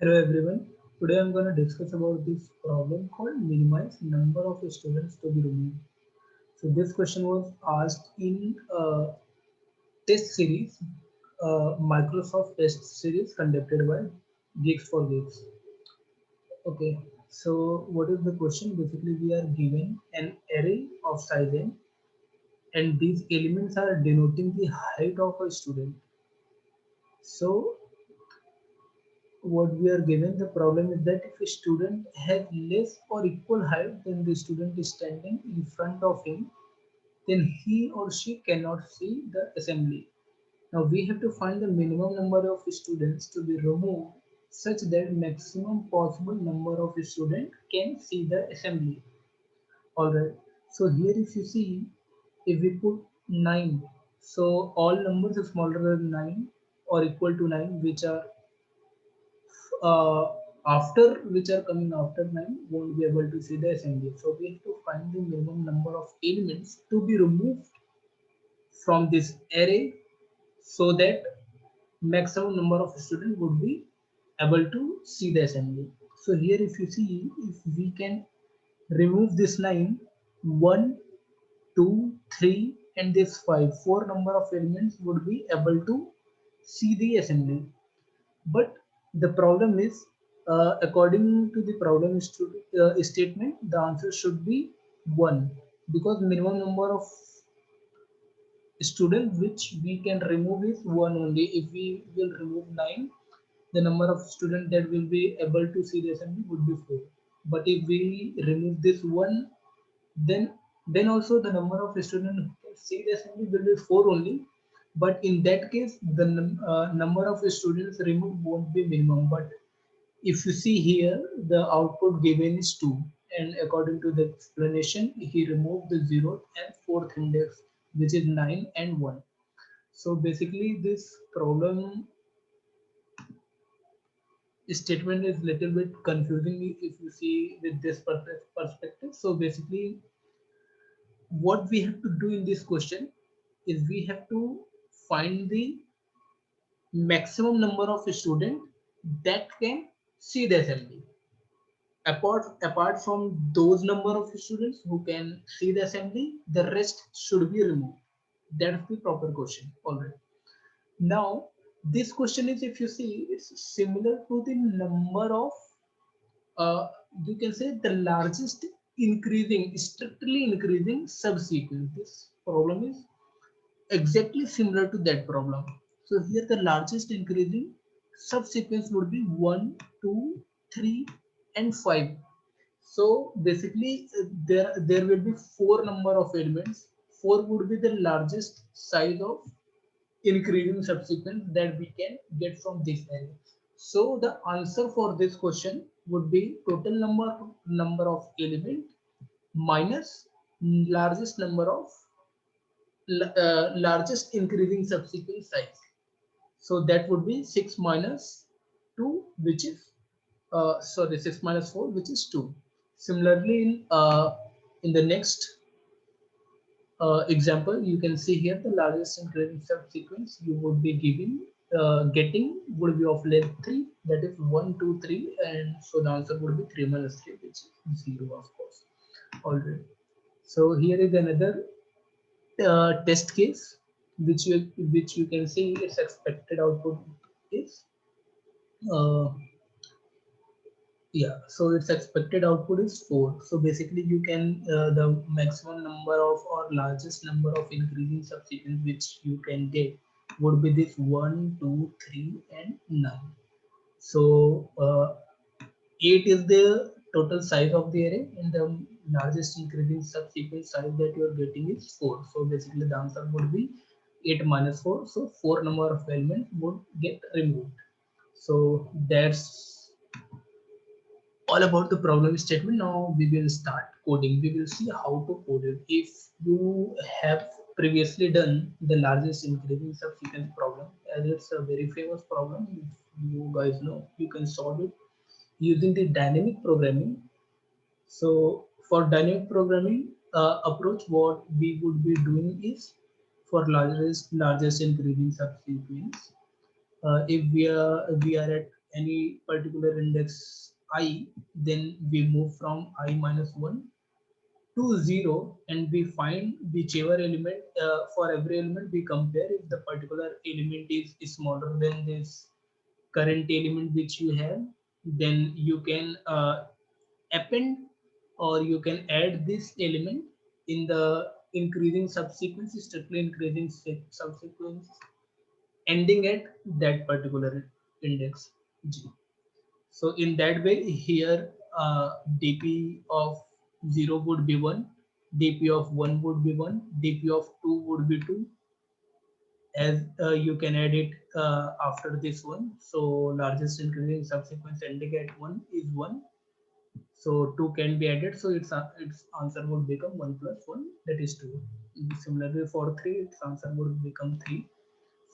Hello everyone. Today I'm going to discuss about this problem called minimize number of students to be removed. So this question was asked in test series, Microsoft test series conducted by Geeks for Geeks. Okay. So what is the question? Basically, we are given an array of size n, and these elements are denoting the height of a student. So what we are given, the problem is that if a student has less or equal height than the student is standing in front of him, then he or she cannot see the assembly. Now we have to find the minimum number of students to be removed such that maximum possible number of students can see the assembly. Alright, so here if you see, if we put 9, so all numbers smaller than 9 or equal to 9 which are uh, after which are coming after 9 won't be able to see the assembly. So we have to find the minimum number of elements to be removed from this array so that maximum number of students would be able to see the assembly. So here if you see, if we can remove this line 1, 2, 3 and this 5, 4 number of elements would be able to see the assembly. But the problem is, according to the statement, the answer should be 1 because minimum number of students which we can remove is 1 only. If we will remove 9, the number of students that will be able to see the assembly would be 4. But if we remove this 1, then also the number of students who can see the assembly will be 4 only. But in that case, the number of students removed won't be minimum. But if you see here, the output given is 2, and according to the explanation, he removed the 0th and 4th index, which is 9 and 1. So basically, this problem statement is little bit confusing if you see with this perspective. So basically, what we have to do in this question is we have to find the maximum number of students that can see the assembly. Apart from those number of students who can see the assembly, the rest should be removed. That's the proper question. All right, now this question is, if you see, it's similar to the number of uh, you can say the largest increasing, strictly increasing subsequence. This problem is exactly similar to that problem. So here the largest increasing subsequence would be 1, 2, 3 and 5. So basically, there will be 4 number of elements. 4 would be the largest size of increasing subsequence that we can get from this array. So the answer for this question would be total number of element minus largest number of largest increasing subsequent size. So that would be 6 minus 2, which is sorry, 6 minus 4, which is 2. Similarly, in the next example, you can see here the largest increasing subsequence you would be getting would be of length 3, that is 1, 2, 3, and so the answer would be 3 minus 3, which is 0, of course. Already. So here is another test case which you can see its expected output is uh, yeah, so its expected output is 4. So basically you can the maximum number of or largest number of increasing subsequence which you can get would be this 1, 2, 3 and 9. So 8 is the total size of the array, and the largest increasing subsequence size that you are getting is 4. So basically the answer would be 8 minus 4. So 4 number of elements would get removed. So that's all about the problem statement. Now we will start coding. We will see how to code it. If you have previously done the largest increasing subsequence problem, as it's a very famous problem, if you guys know, you can solve it using the dynamic programming. So for dynamic programming approach, what we would be doing is, for largest increasing subsequence, if we are at any particular index I, then we move from I minus 1 to 0, and we find whichever element, for every element we compare if the particular element is smaller than this current element which you have, then you can append or you can add this element in the increasing subsequence, strictly increasing subsequence, ending at that particular index G. So in that way, here dp of 0 would be 1, dp of 1 would be 1, dp of 2 would be 2, as you can add it after this one. So largest increasing subsequence ending at 1 is 1. So 2 can be added. So its answer would become 1 plus 1, that is 2. Similarly, for 3, its answer would become 3.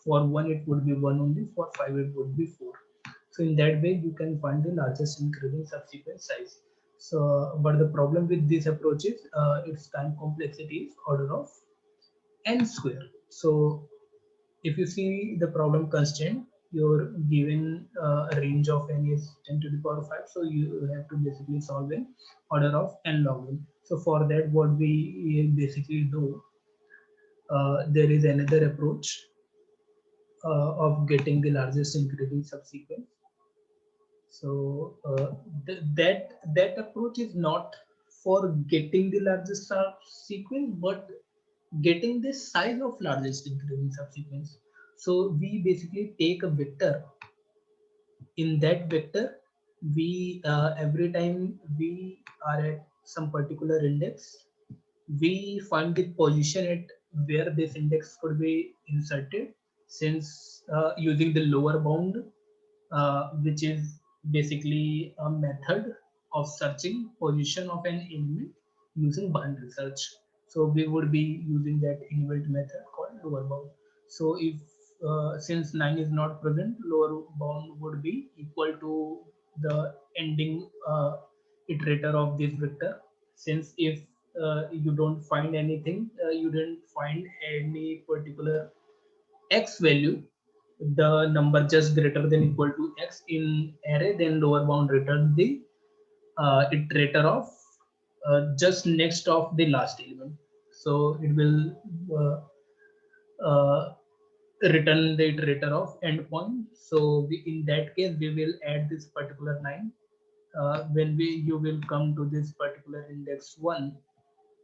For 1, it would be 1 only. For 5, it would be 4. So in that way, you can find the largest increasing subsequence size. So, but the problem with this approach is its time complexity is order of n square. So if you see the problem constraint, you're given a range of n is 10 to the power 5. So you have to basically solve in order of n log n. So for that, what we basically do, there is another approach of getting the largest increasing subsequence. So that approach is not for getting the largest subsequence, but getting the size of largest increasing subsequence. So we basically take a vector. In that vector, we every time we are at some particular index, we find the position at where this index could be inserted, since using the lower bound, which is basically a method of searching position of an element using binary search. So we would be using that inbuilt method called lower bound. So if since 9 is not present, lower bound would be equal to the ending iterator of this vector. Since if you don't find anything, you didn't find any particular x value, the number just greater than equal to x in array, then lower bound return the iterator of just next of the last element. So it will uh, uh, return the iterator of endpoint. So in that case, we will add this particular 9. When you will come to this particular index 1,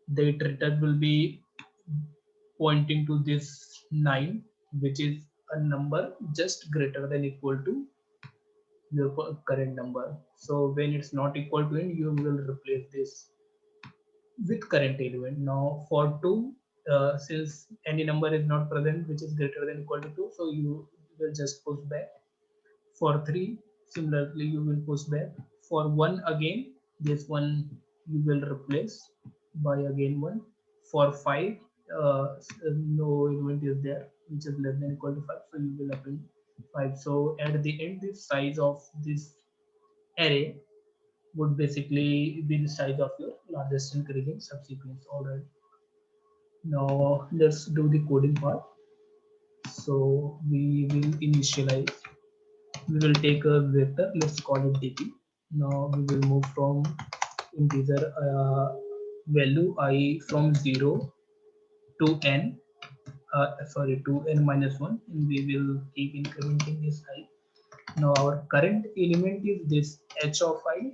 the iterator will be pointing to this 9, which is a number just greater than equal to your current number. So when it's not equal to n, you will replace this with current element. Now for 2, since any number is not present which is greater than equal to 2, so you will just push back. For 3, similarly you will push back. For 1 again, this one you will replace by again 1. For 5, no element is there which is less than equal to 5, so you will append 5. So at the end, the size of this array would basically be the size of your largest increasing subsequence. All right. Now let's do the coding part. So we will initialize. We will take a vector. Let's call it dp. Now we will move from integer value I from 0 to n. Sorry, to n minus 1, and we will keep incrementing this I. Now our current element is this h of I.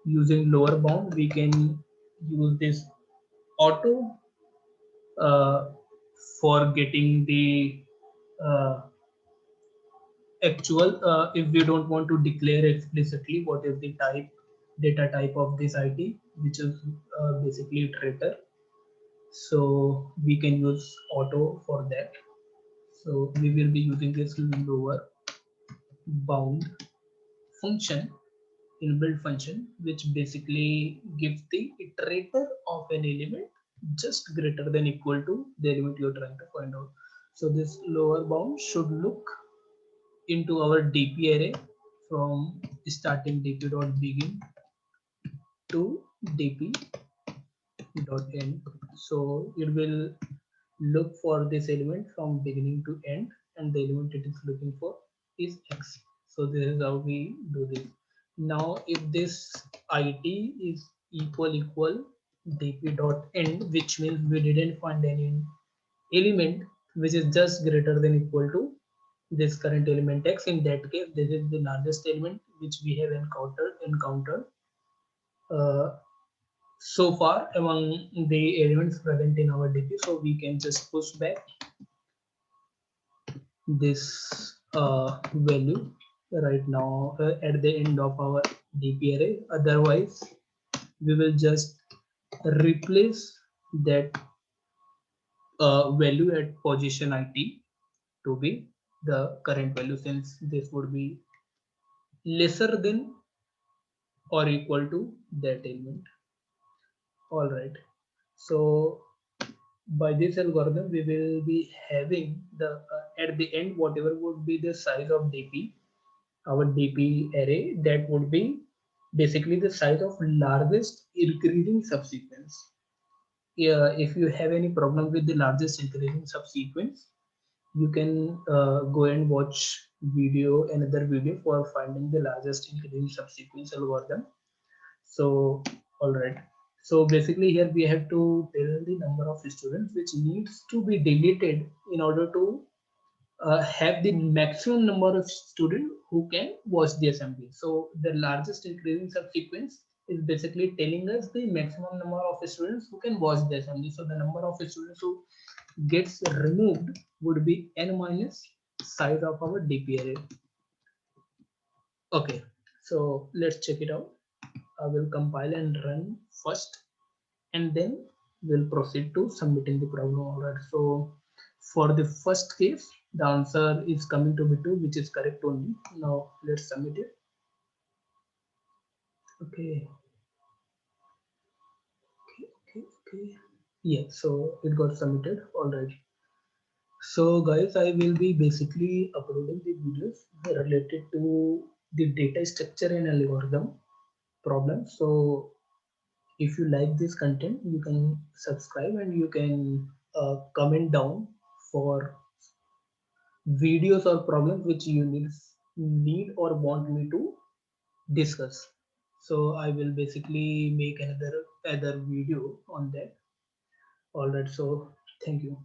Using lower bound, we can use this auto uh, for getting the uh, actual, if we don't want to declare explicitly what is the type, data type of this IT, which is basically iterator. So we can use auto for that. So we will be using this lower bound function, inbuilt function, which basically gives the iterator of an element just greater than equal to the element you're trying to find out. So this lower bound should look into our dp array from starting dp.begin to dp.end. So it will look for this element from beginning to end, and the element it is looking for is x. So this is how we do this. Now if this it is equal dp dot end, which means we didn't find any element which is just greater than equal to this current element x. In that case, this is the largest element which we have encountered uh, so far among the elements present in our dp. So we can just push back this value right now at the end of our dp array. Otherwise we will just replace that value at position it to be the current value, since this would be lesser than or equal to that element. All right, so by this algorithm we will be having the at the end whatever would be the size of dp, our dp array, that would be basically the size of largest increasing subsequence. Yeah, if you have any problem with the largest increasing subsequence, you can go and watch another video for finding the largest increasing subsequence algorithm. So, all right. So basically here we have to tell the number of students which needs to be deleted in order to have the maximum number of students who can watch the assembly. So the largest increasing subsequence is basically telling us the maximum number of students who can watch the assembly. So the number of students who gets removed would be n minus size of our DP array. Okay, so let's check it out. I will compile and run first, and then we'll proceed to submitting the problem. Alright, so for the first case the answer is coming to be 2, which is correct only. Now let's submit it. Okay, okay. Yeah, so it got submitted. All right, so guys, I will be basically uploading the videos related to the data structure and algorithm problem. So if you like this content, you can subscribe and you can comment down for videos or problems which you need or want me to discuss. So I will basically make another video on that. All right, so thank you.